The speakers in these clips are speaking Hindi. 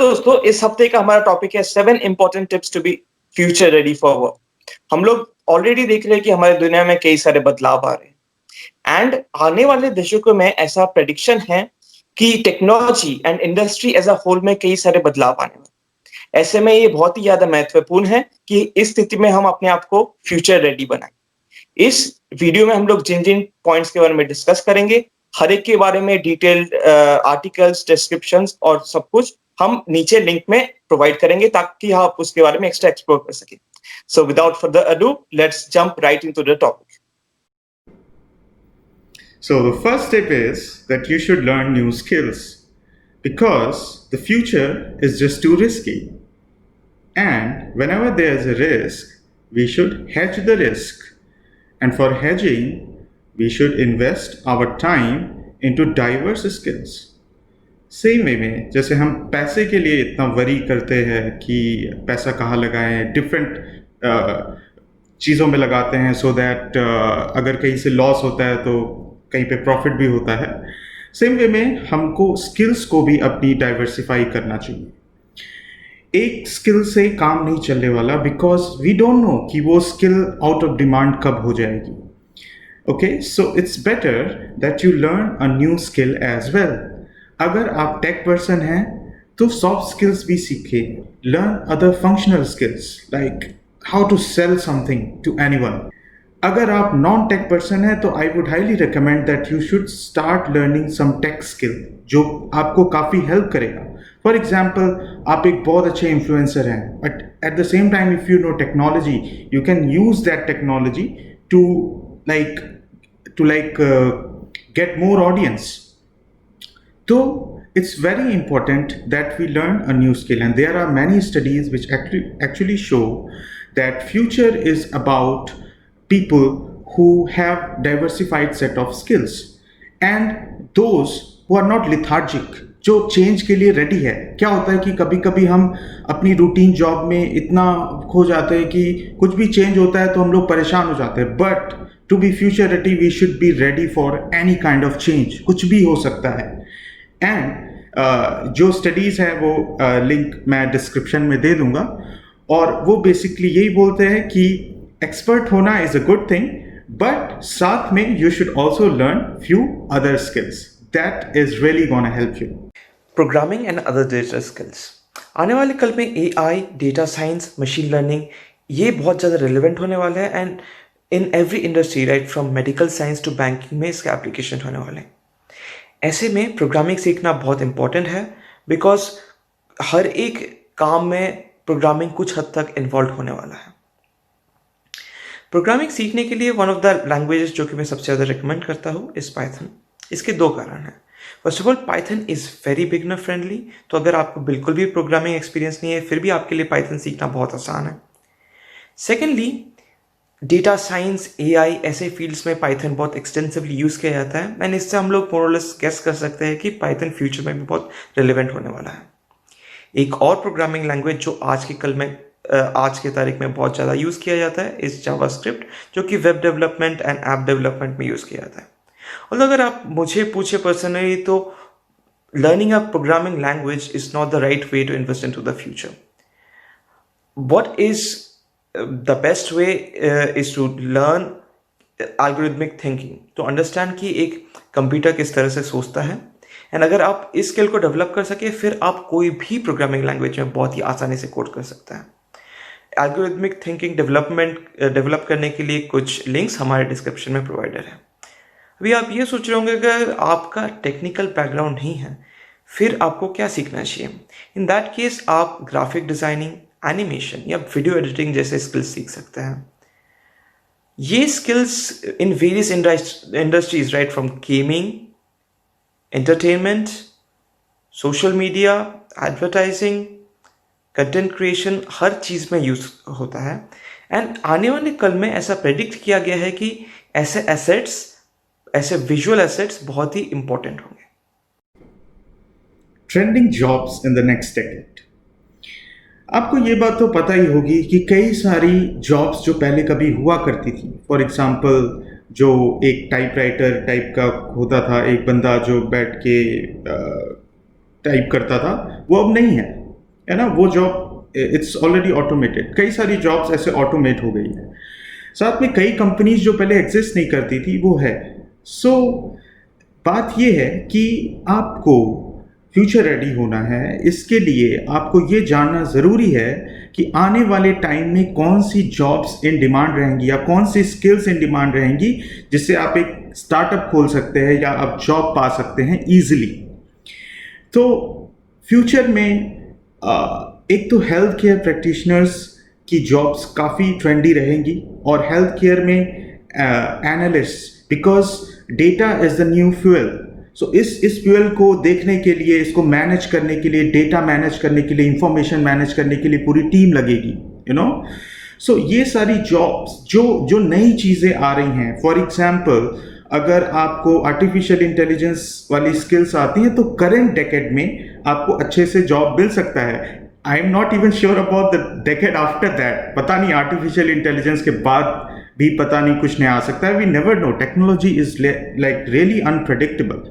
दोस्तों, इस हफ्ते का हमारा टॉपिक है 7 important tips to be future ready for work. हम लोग ऑलरेडी देख रहे हैं कि हमारी दुनिया में कई सारे बदलाव आ रहे हैं एंड आने वाले दशकों में ऐसा प्रेडिक्शन है कि technology and industry as a whole में कई सारे बदलाव आने वाले हैं। ऐसे में ये बहुत ही ज्यादा महत्वपूर्ण है कि इस स्थिति में हम अपने आप को फ्यूचर रेडी बनाएं। इस वीडियो में हम लोग जिन-जिन पॉइंट्स के बारे में डिस्कस करेंगे, हर एक के बारे में डिटेल्ड आर्टिकल्स, डिस्क्रिप्शंस और सब कुछ हम नीचे लिंक में प्रोवाइड करेंगे ताकि आप उसके बारे में एक्स्ट्रा एक्सप्लोर कर सकें। So without further ado, let's jump right into the topic. So the first tip is that you should learn new skills because the future is just too risky. And whenever there's a risk, we should hedge the risk. And for hedging, we should invest our time into diverse skills. Same way में जैसे हम पैसे के लिए इतना वरी करते हैं कि पैसा कहाँ लगाएं, डिफरेंट चीज़ों में लगाते हैं सो दैट अगर कहीं से लॉस होता है तो कहीं पे प्रॉफिट भी होता है। सेम वे में हमको स्किल्स को भी अपनी डाइवर्सिफाई करना चाहिए। एक स्किल से काम नहीं चलने वाला बिकॉज वी डोंट नो कि वो स्किल आउट ऑफ डिमांड कब हो जाएगी। Okay, so it's better that you learn a new skill as well. अगर आप टेक पर्सन हैं तो सॉफ्ट स्किल्स भी सीखें, learn other functional skills like how to sell something to anyone. अगर आप नॉन टेक पर्सन हैं तो I would highly recommend that you should start learning some tech skill जो आपको काफ़ी हेल्प करेगा। फॉर एग्जाम्पल, आप एक बहुत अच्छे इन्फ्लुएंसर हैं but at the same time if you know technology you can use that technology to get more audience. So it's very important that we learn a new skill, and there are many studies which actually show that future is about people who have diversified set of skills and those who are not lethargic, जो चेंज के लिए रेडी है। क्या होता है कि कभी कभी हम अपनी रूटीन जॉब में इतना खो जाते हैं कि कुछ भी चेंज होता है तो हम लोग परेशान हो जाते हैं, but to be future ready we should be ready for any kind of change. कुछ भी हो सकता है एंड जो स्टडीज़ हैं वो लिंक मैं डिस्क्रिप्शन में दे दूंगा और वो बेसिकली यही बोलते हैं कि एक्सपर्ट होना is a good thing but साथ में you should also learn few other skills that is really gonna help you. Programming and other digital skills आने वाले कल में AI, data science, machine learning ये बहुत ज़्यादा रिलेवेंट होने वाले हैं and in every industry right from medical science to banking में इसके एप्लीकेशन होने वाले हैं। ऐसे में प्रोग्रामिंग सीखना बहुत इंपॉर्टेंट है बिकॉज हर एक काम में प्रोग्रामिंग कुछ हद तक इन्वॉल्व होने वाला है। प्रोग्रामिंग सीखने के लिए वन ऑफ द लैंग्वेजेस जो कि मैं सबसे ज़्यादा रिकमेंड करता हूँ इस पाइथन। इसके दो कारण हैं। First of all, Python is very beginner friendly, तो अगर आपको बिल्कुल भी प्रोग्रामिंग एक्सपीरियंस नहीं है फिर भी आपके लिए पाइथन सीखना बहुत आसान है। सेकेंडली, डेटा साइंस, AI ऐसे फील्ड्स में पाइथन बहुत एक्सटेंसिवली यूज़ किया जाता है एंड इससे हम लोग मोर और लेस गेस कर सकते हैं कि पाइथन फ्यूचर में भी बहुत रिलेवेंट होने वाला है। एक और प्रोग्रामिंग लैंग्वेज जो आज के तारीख में बहुत ज़्यादा यूज़ किया जाता है इस जावास्क्रिप्ट, जो कि web development and app development में यूज़ किया जाता है। और अगर आप मुझे पूछे पर्सनली तो learning a programming language is not the right way to invest in to the future. What is the best way is to learn algorithmic thinking, to understand कि एक कंप्यूटर किस तरह से सोचता है एंड अगर आप इस स्किल को डेवलप कर सके फिर आप कोई भी प्रोग्रामिंग लैंग्वेज में बहुत ही आसानी से कोड कर सकते हैं। एल्गोरिथमिक थिंकिंग डेवलप करने के लिए कुछ लिंक्स हमारे डिस्क्रिप्शन में प्रोवाइडेड है। अभी आप ये सोच रहे होंगे अगर आपका टेक्निकल बैकग्राउंड नहीं है फिर आपको क्या सीखना चाहिए। इन दैट केस आप ग्राफिक डिज़ाइनिंग, एनिमेशन या वीडियो एडिटिंग जैसे स्किल्स सीख सकते हैं। ये skills in various industries right from gaming, entertainment, social media, advertising, content creation हर चीज़ में यूज होता है एंड आने वाले कल में ऐसा प्रेडिक्ट किया गया है कि ऐसे विजुअल एसेट्स बहुत ही इंपॉर्टेंट होंगे। Trending jobs in the next decade. आपको ये बात तो पता ही होगी कि कई सारी जॉब्स जो पहले कभी हुआ करती थी, फॉर एग्जांपल जो एक टाइपराइटर टाइप का होता था, एक बंदा जो बैठ के टाइप करता था, वो अब नहीं है। है ना, वो जॉब इट्स ऑलरेडी ऑटोमेटेड। कई सारी जॉब्स ऐसे ऑटोमेट हो गई है। साथ में कई कंपनीज जो पहले एग्जिस्ट नहीं करती थी वो है। सो बात ये है कि आपको फ्यूचर रेडी होना है। इसके लिए आपको ये जानना ज़रूरी है कि आने वाले टाइम में कौन सी जॉब्स इन डिमांड रहेंगी या कौन सी स्किल्स इन डिमांड रहेंगी, जिससे आप एक स्टार्टअप खोल सकते हैं या आप जॉब पा सकते हैं ईजिली। तो फ्यूचर में एक तो हेल्थ केयर प्रैक्टिशनर्स की जॉब्स काफ़ी ट्रेंडी रहेंगी, और हेल्थ केयर में analyst, because data is the new fuel. So इस फ्यूल को देखने के लिए, इसको मैनेज करने के लिए, डेटा मैनेज करने के लिए, इंफॉर्मेशन मैनेज करने के लिए पूरी टीम लगेगी, यू नो। सो ये सारी जॉब्स जो नई चीज़ें आ रही हैं, फॉर एग्जाम्पल अगर आपको आर्टिफिशियल इंटेलिजेंस वाली स्किल्स आती हैं तो करेंट डेकेड में आपको अच्छे से जॉब मिल सकता है। आई am not even sure about the decade after that. पता नहीं आर्टिफिशियल इंटेलिजेंस के बाद भी पता नहीं कुछ नया आ सकता है। We never know, technology is like really unpredictable.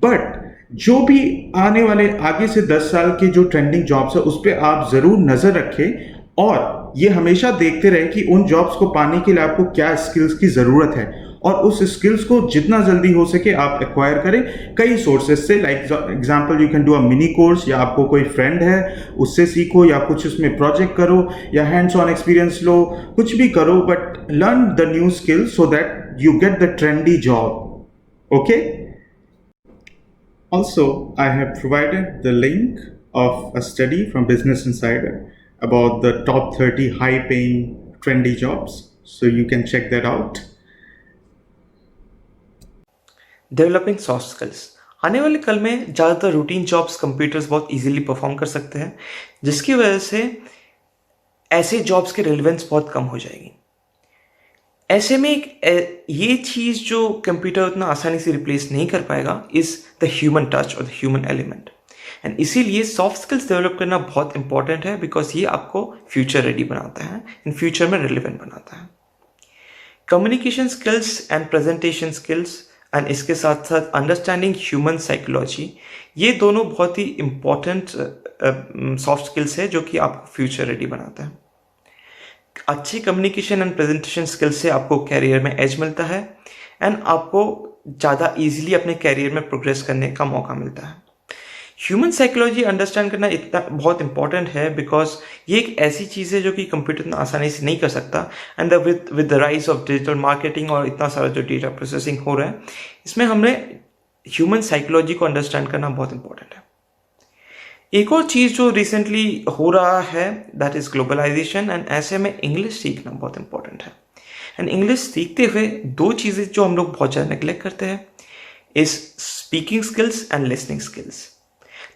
But जो भी आने वाले आगे से 10 साल के जो ट्रेंडिंग जॉब्स है उस पर आप ज़रूर नज़र रखें, और ये हमेशा देखते रहे कि उन जॉब्स को पाने के लिए आपको क्या स्किल्स की ज़रूरत है, और उस स्किल्स को जितना जल्दी हो सके आप एक्वायर करें कई सोर्सेज से। Like example, you can do a mini course, या आपको कोई फ्रेंड है उससे सीखो, या कुछ उसमें प्रोजेक्ट करो, या हैंड्स ऑन एक्सपीरियंस लो, कुछ भी करो, but learn the new skill so that you get the trendy job. Okay. Also, I have provided the link of a study from Business Insider about the top 30 high-paying trendy jobs, so you can check that out. Developing soft skills. आने वाले कल में ज़्यादातर रूटीन जॉब्स कंप्यूटर्स बहुत इजीली परफॉर्म कर सकते हैं, जिसकी वजह से ऐसे जॉब्स के रिलेवेंस बहुत कम हो जाएगी। ऐसे में ये चीज़ जो कंप्यूटर उतना आसानी से रिप्लेस नहीं कर पाएगा इज़ द ह्यूमन टच और द ह्यूमन एलिमेंट। एंड इसीलिए सॉफ्ट स्किल्स डेवलप करना बहुत इंपॉर्टेंट है, बिकॉज ये आपको फ्यूचर रेडी बनाता है, इन फ्यूचर में रिलेवेंट बनाता है। Communication skills and presentation skills and इसके साथ साथ अंडरस्टैंडिंग ह्यूमन साइकोलॉजी, ये दोनों बहुत ही इंपॉर्टेंट सॉफ्ट स्किल्स है जो कि आपको फ्यूचर रेडी बनाता है। अच्छी कम्युनिकेशन एंड प्रेजेंटेशन स्किल्स से आपको कैरियर में एज मिलता है, एंड आपको ज़्यादा इजीली अपने कैरियर में प्रोग्रेस करने का मौका मिलता है। ह्यूमन साइकोलॉजी अंडरस्टैंड करना इतना बहुत इंपॉर्टेंट है, बिकॉज ये एक ऐसी चीज़ है जो कि कंप्यूटर इतना आसानी से नहीं कर सकता। And with the rise of digital marketing और इतना सारा जो डेटा प्रोसेसिंग हो रहा है, इसमें हमें ह्यूमन साइकोलॉजी को अंडरस्टैंड करना बहुत इंपॉर्टेंट है। एक और चीज़ जो रिसेंटली हो रहा है दैट इज़ ग्लोबलाइजेशन, एंड ऐसे में इंग्लिश सीखना बहुत इंपॉर्टेंट है। एंड इंग्लिश सीखते हुए दो चीज़ें जो हम लोग बहुत ज़्यादा नेगलेक्ट करते हैं is speaking skills and listening skills.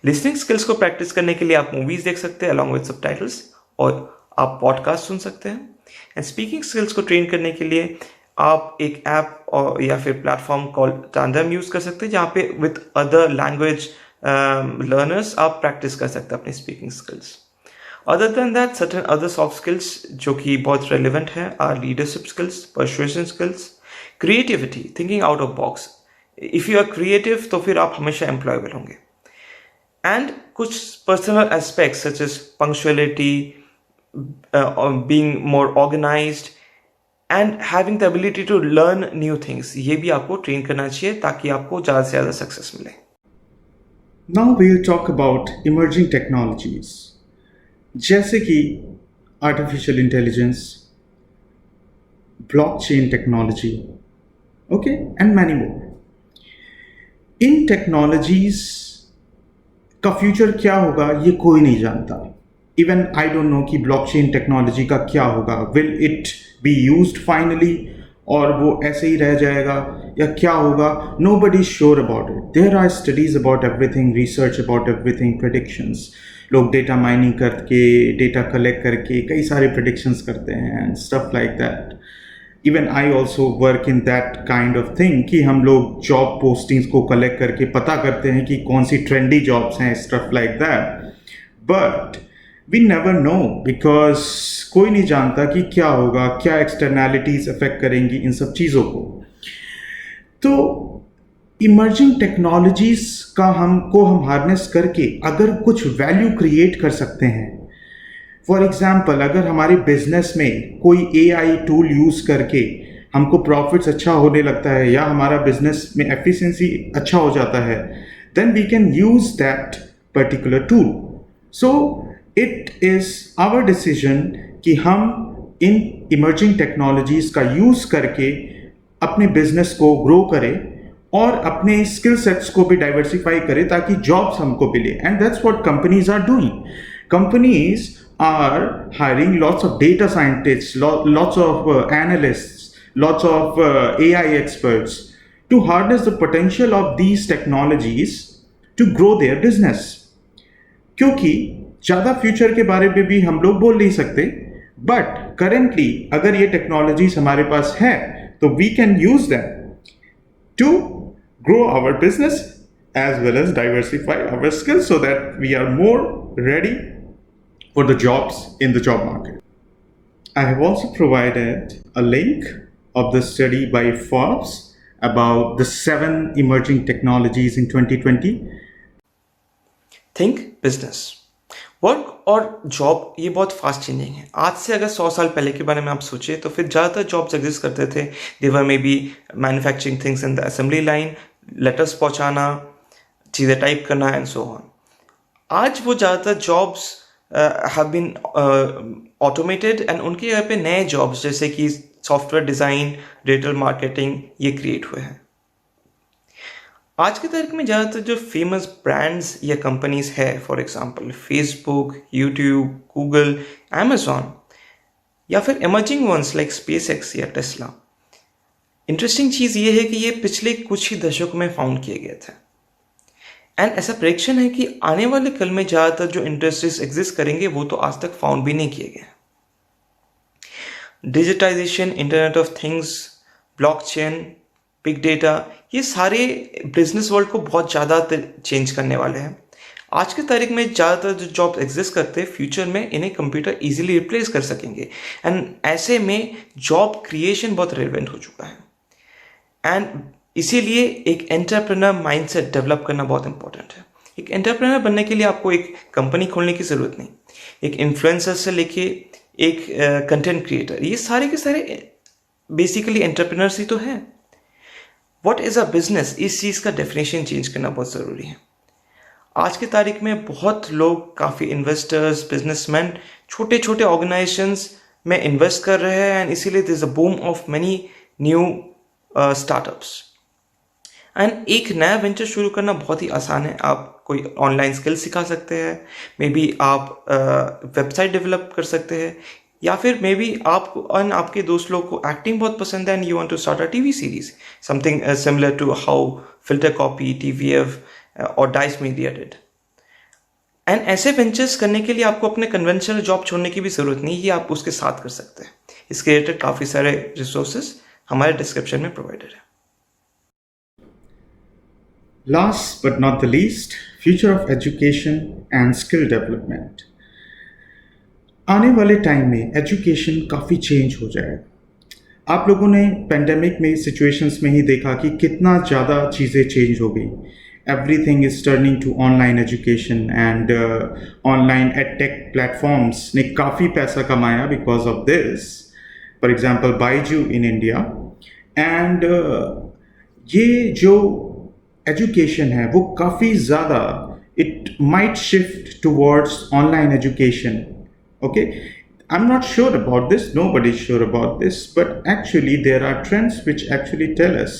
Listening skills को प्रैक्टिस करने के लिए आप मूवीज़ देख सकते हैं अलॉन्ग विद सबटाइटल्स, और आप पॉडकास्ट सुन सकते हैं। एंड स्पीकिंग स्किल्स को ट्रेन करने के लिए आप एक ऐप और या फिर प्लेटफॉर्म कॉल टांडम यूज़ कर सकते हैं, जहाँ पे विद अदर लैंग्वेज लर्नर्स आप प्रैक्टिस कर सकते हैं अपनी speaking skills. Other than that certain other soft skills जो कि बहुत रेलिवेंट है are leadership skills, persuasion skills, creativity, thinking out of box. If you are creative तो फिर आप हमेशा एम्प्लॉयबल होंगे। एंड कुछ personal aspects such as punctuality, being more organised and having the ability to learn new things, ये भी आपको ट्रेन करना चाहिए ताकि आपको ज़्यादा से ज़्यादा सक्सेस मिले। Now we'll talk about emerging technologies, जैसे कि artificial intelligence, blockchain technology, okay, and many more. इन टेक्नोलॉजीज का फ्यूचर क्या होगा ये कोई नहीं जानता। इवन आई डोंट नो कि ब्लॉकचेन टेक्नोलॉजी का क्या होगा। Will it be used finally, और वो ऐसे ही रह जाएगा, या क्या होगा? Nobody is sure about it. There are studies about everything, research about everything, predictions. लोग डेटा माइनिंग करके, डेटा कलेक्ट करके कई सारे प्रेडिक्शंस करते हैं and stuff like that. Even I also work in that kind of thing कि हम लोग जॉब पोस्टिंग्स को कलेक्ट करके पता करते हैं कि कौन सी ट्रेंडी जॉब्स हैं, stuff like that. But we never know, because कोई नहीं जानता कि क्या होगा, क्या एक्सटर्नैलिटीज अफेक्ट करेंगी इन सब चीज़ों को। तो इमर्जिंग टेक्नोलॉजीज का हम हार्नेस करके अगर कुछ वैल्यू क्रिएट कर सकते हैं, फॉर एग्जाम्पल अगर हमारे बिजनेस में कोई एआई टूल यूज़ करके हमको प्रॉफिट्स अच्छा होने लगता है या हमारा बिजनेस में एफिशिएंसी अच्छा हो जाता है, then we can use that particular tool. So it is our decision कि हम इन इमर्जिंग टेक्नोलॉजीज का यूज़ करके अपने बिजनेस को ग्रो करें और अपने स्किल सेट्स को भी डाइवर्सिफाई करें ताकि जॉब्स हमको मिले. And that's what companies are doing. Companies are hiring lots of data scientists, lots of analysts, lots of AI experts to harness the potential of these technologies to grow their business. क्योंकि ज़्यादा फ्यूचर के बारे में भी हम लोग बोल नहीं सकते, बट करेंटली अगर ये टेक्नोलॉजीज हमारे पास है तो we can use them to grow our business as well as diversify our skills so that we are more ready for the jobs in the job market. I have also provided a link of the study by Forbes about the 7 emerging technologies in 2020. Think business. Work और जॉब ये बहुत फास्ट चेंजिंग है. आज से अगर 100 साल पहले के बारे में आप सोचें तो फिर ज़्यादातर जॉब्स एग्जिस्ट करते थे. They were maybe manufacturing things in the assembly line, letters पहुँचाना, चीज़ें टाइप करना एंड सो ऑन. आज वो ज़्यादातर jobs have been automated and उनके यहाँ पे नए जॉब्स जैसे कि सॉफ्टवेयर डिज़ाइन, डिजिटल मार्केटिंग ये क्रिएट हुए हैं. आज की तारीख में ज़्यादातर जो फेमस ब्रांड्स या कंपनीज है, for example Facebook, YouTube, Google, Amazon या फिर इमर्जिंग वंस लाइक स्पेसएक्स या टेस्ला. इंटरेस्टिंग चीज़ ये है कि ये पिछले कुछ ही दशकों में फाउंड किए गए थे. एंड ऐसा प्रेडिक्शन है कि आने वाले कल में ज़्यादातर जो इंडस्ट्रीज एग्जिस्ट करेंगे वो तो आज तक फाउंड भी नहीं किए गए. Digitisation, internet of things, blockchain, big data, ये सारे बिजनेस वर्ल्ड को बहुत ज़्यादा चेंज करने वाले हैं. आज की तारीख में ज़्यादातर जो जॉब एग्जिस्ट करते हैं फ्यूचर में इन्हें कंप्यूटर इजीली रिप्लेस कर सकेंगे. एंड ऐसे में जॉब क्रिएशन बहुत रेलेवेंट हो चुका है. एंड इसीलिए एक एंटरप्रेन्योर माइंडसेट डेवलप करना बहुत इंपॉर्टेंट है. एक एंटरप्रेन्योर बनने के लिए आपको एक कंपनी खोलने की ज़रूरत नहीं. एक इन्फ्लुएंसर से लेके एक कंटेंट क्रिएटर, ये सारे के सारे बेसिकली एंटरप्रेन्योर्स ही तो हैं. व्हाट इज़ अ बिजनेस, इस चीज़ का डेफिनेशन चेंज करना बहुत ज़रूरी है. आज की तारीख में बहुत लोग, काफ़ी इन्वेस्टर्स, बिजनेसमैन छोटे छोटे ऑर्गेनाइजेशंस में इन्वेस्ट कर रहे हैं. एंड इसीलिए this a boom of many new startups. And एक नया वेंचर शुरू करना बहुत ही आसान है. आप कोई ऑनलाइन स्किल सिखा सकते हैं, मे बी आप वेबसाइट डेवलप कर सकते हैं, या फिर मे बी आपको और आपके दोस्त लोग को एक्टिंग बहुत पसंद है and you want to start a TV series, something similar to how filter copy, TVF और डाइस मीडिया डिड. एंड ऐसे वेंचर्स करने के लिए आपको अपने कन्वेंशनल जॉब छोड़ने की भी ज़रूरत नहीं, ये आप उसके साथ कर सकते हैं. इसके रिलेटेड काफ़ी सारे रिसोर्सेज हमारे डिस्क्रिप्शन में प्रोवाइडेड है. Last but not the least, future of education and skill development. आने वाले टाइम में एजुकेशन काफ़ी चेंज हो जाएगा. आप लोगों ने पेंडेमिक में सिचुएशंस में ही देखा कि कितना ज़्यादा चीज़ें चेंज हो गई. Everything is turning to online education and online edtech platforms ने काफ़ी पैसा कमाया because of this. For example Byju in India. And ये जो एजुकेशन है वो काफ़ी ज़्यादा, it might shift towards online education. Okay, I am not sure about this, nobody is sure about this, but actually there are trends which actually tell us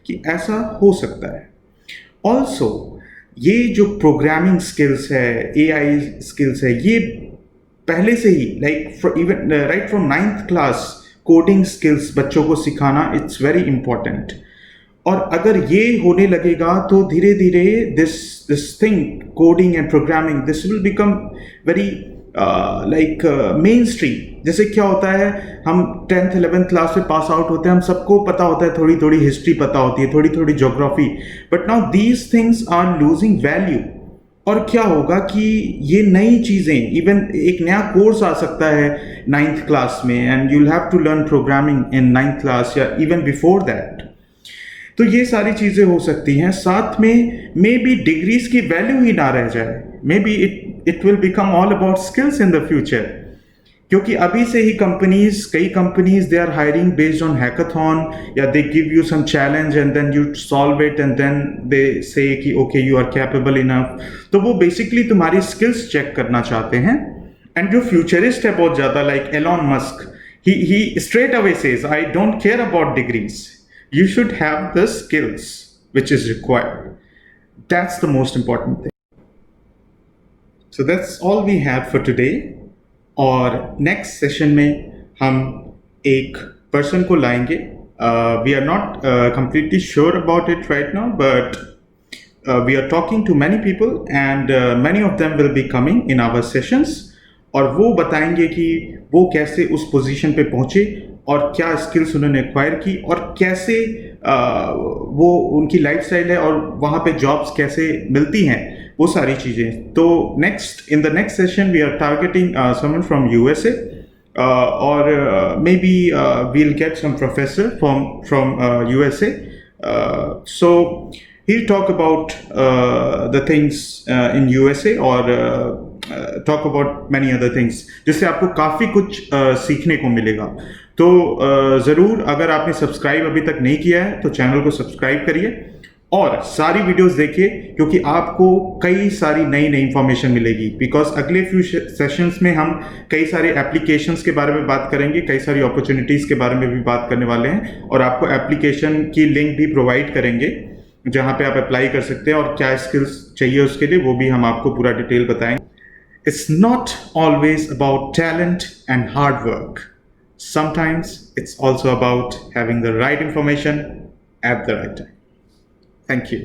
कि ऐसा हो सकता है. Also, ये जो प्रोग्रामिंग स्किल्स है, AI स्किल्स है, ये पहले से ही like even right from 9th class coding skills बच्चों को सिखाना इट्स वेरी इंपॉर्टेंट. और अगर ये होने लगेगा तो धीरे धीरे this thing coding and programming this will become very like main stream. जैसे क्या होता है, हम 10th 11th क्लास में पास आउट होते हैं, हम सबको पता होता है, थोड़ी थोड़ी हिस्ट्री पता होती है, थोड़ी थोड़ी geography, but now these things are losing value. और क्या होगा कि ये नई चीज़ें, इवन एक नया कोर्स आ सकता है 9th क्लास में, and you will have to learn programming in 9th class या इवन बिफोर दैट. तो ये सारी चीज़ें हो सकती हैं। साथ में मे बी डिग्रीज की वैल्यू ही ना रह जाए, maybe it will become all about skills in the future. क्योंकि अभी से ही कई companies they are hiring based on hackathon, या they give you some challenge and then you solve it and then they say कि okay you are capable enough. तो वो बेसिकली तुम्हारी स्किल्स चेक करना चाहते हैं। एंड जो फ्यूचरिस्ट है बहुत ज़्यादा, like Elon Musk, he straight away says, I don't care about degrees. You should have the skills which is required. That's the most important thing. So that's all we have for today. और नेक्स्ट सेशन में हम एक पर्सन को लाएंगे. We are not completely sure about it right now, but we are talking to many people and many of them will be coming in our sessions. और वो बताएंगे कि वो कैसे उस पोजीशन पे पहुंचे और क्या स्किल्स उन्होंने एक्वायर की और कैसे वो उनकी लाइफस्टाइल है और वहाँ पे जॉब्स कैसे मिलती हैं, वो सारी चीज़ें. तो in the next session we are targeting someone from USA or maybe we'll get some professor from USA. So he'll talk about the things in USA or talk about many other things, जिससे आपको काफ़ी कुछ सीखने को मिलेगा. तो ज़रूर अगर आपने सब्सक्राइब अभी तक नहीं किया है तो चैनल को सब्सक्राइब करिए और सारी वीडियोस देखिए, क्योंकि आपको कई सारी नई इंफॉर्मेशन मिलेगी. बिकॉज अगले फ्यू सेशंस में हम कई सारे एप्लीकेशंस के बारे में बात करेंगे, कई सारी अपॉर्चुनिटीज़ के बारे में भी बात करने वाले हैं और आपको एप्लीकेशन की लिंक भी प्रोवाइड करेंगे जहाँ पे आप अप्लाई कर सकते हैं और क्या स्किल्स चाहिए उसके लिए वो भी हम आपको पूरा डिटेल बताएंगे. It's not always about talent and hard work. Sometimes it's also about having the right information at the right time. Thank you.